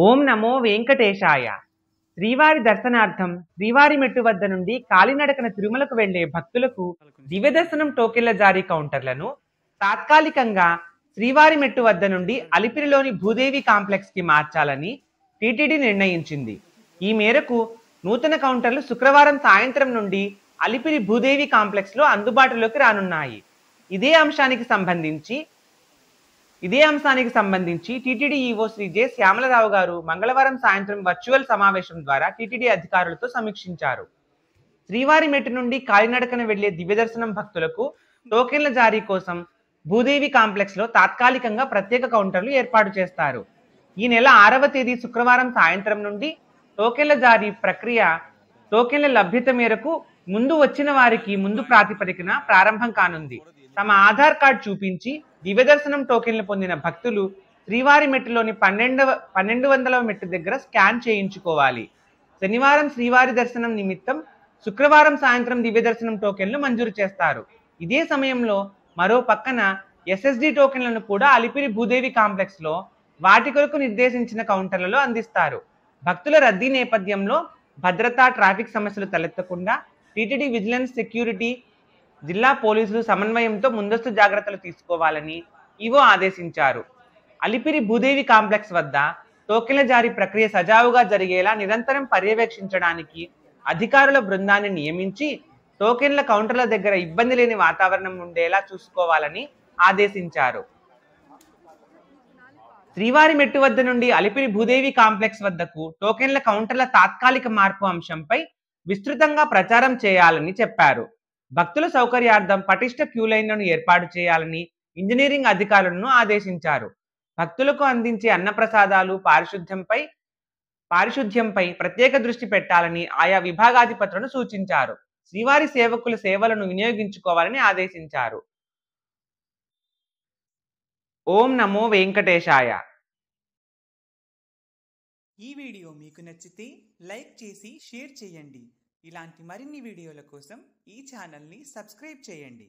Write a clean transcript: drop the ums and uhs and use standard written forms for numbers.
ఓం నమో వెంకటేశాయ. శ్రీవారి దర్శనార్థం శ్రీవారి మెట్టు వద్ద నుండి కాలినడకన తిరుమలకు వెళ్లే భక్తులకు దివ్య దర్శనం టోకెన్ల జారీ కౌంటర్లను తాత్కాలికంగా శ్రీవారి మెట్టు వద్ద నుండి అలిపిరిలోని భూదేవి కాంప్లెక్స్ కి మార్చాలని టీటీడీ నిర్ణయించింది. ఈ మేరకు నూతన కౌంటర్లు శుక్రవారం సాయంత్రం నుండి అలిపిరి భూదేవి కాంప్లెక్స్ లో అందుబాటులోకి రానున్నాయి. ఇదే అంశానికి సంబంధించి TTD EO Shri J Shyamala Rao గారు మంగళవారం సాయంత్రం వర్చువల్ సమావేశం ద్వారా టీటీడీ అధికారులతో సమీక్షించారు. శ్రీవారి మెట్టు నుండి కాలినడకన వెళ్లే దివ్యదర్శనం భక్తులకు టోకెన్ల జారీ కోసం భూదేవి కాంప్లెక్స్ లో తాత్కాలికంగా ప్రత్యేక కౌంటర్లు ఏర్పాటు చేస్తారు. ఈ నెల 6వ తేదీ శుక్రవారం సాయంత్రం నుండి టోకెన్ల జారీ ప్రక్రియ టోకెన్ల లభ్యత మేరకు ముందు వచ్చిన వారికి ముందు ప్రాతిపదికన ప్రారంభం కానుంది. తమ ఆధార్ కార్డు చూపించి దివ్యదర్శనం టోకెన్లు పొందిన భక్తులు శ్రీవారి మెట్టులోని 1200వ మెట్టు దగ్గర స్కాన్ చేయించుకోవాలి. శనివారం శ్రీవారి దర్శనం నిమిత్తం శుక్రవారం సాయంత్రం దివ్యదర్శనం టోకెన్లు మంజూరు చేస్తారు. ఇదే సమయంలో మరో పక్కన ఎస్ఎస్డి టోకెన్లను కూడా అలిపిరి భూదేవి కాంప్లెక్స్ లో వాటి కొరకు నిర్దేశించిన కౌంటర్లలో అందిస్తారు. భక్తుల రద్దీ నేపథ్యంలో భద్రతా ట్రాఫిక్ సమస్యలు తలెత్తకుండా టీటీడీ విజిలెన్స్, సెక్యూరిటీ, జిల్లా పోలీసులు సమన్వయంతో ముందస్తు జాగ్రత్తలు తీసుకోవాలని ఈవో ఆదేశించారు. అలిపిరి భూదేవి కాంప్లెక్స్ వద్ద టోకెన్ల జారీ ప్రక్రియ సజావుగా జరిగేలా నిరంతరం పర్యవేక్షించడానికి అధికారుల బృందాన్ని నియమించి టోకెన్ల కౌంటర్ల దగ్గర ఇబ్బంది లేని వాతావరణం ఉండేలా చూసుకోవాలని ఆదేశించారు. శ్రీవారి మెట్టు వద్ద నుండి అలిపిరి భూదేవి కాంప్లెక్స్ వద్దకు టోకెన్ల కౌంటర్ల తాత్కాలిక మార్పు అంశంపై విస్తృతంగా ప్రచారం చేయాలని చెప్పారు. భక్తుల సౌకర్యార్థం పటిష్ట క్యూ లైన్లను ఏర్పాటు చేయాలని ఇంజనీరింగ్ అధికారులను ఆదేశించారు. భక్తులకు అందించే అన్నప్రసాదాలు, పారిశుధ్యంపై ప్రత్యేక దృష్టి పెట్టాలని ఆయా విభాగాధిపతులను సూచించారు. శ్రీవారి సేవకుల సేవలను వినియోగించుకోవాలని ఆదేశించారు. ఓం నమో వెంకటేశాయ. ఈ వీడియో మీకు నచ్చితే లైక్ చేసి షేర్ చేయండి. ఇలాంటి మరిన్ని వీడియోల కోసం ఈ ఛానల్ని సబ్స్క్రైబ్ చేయండి.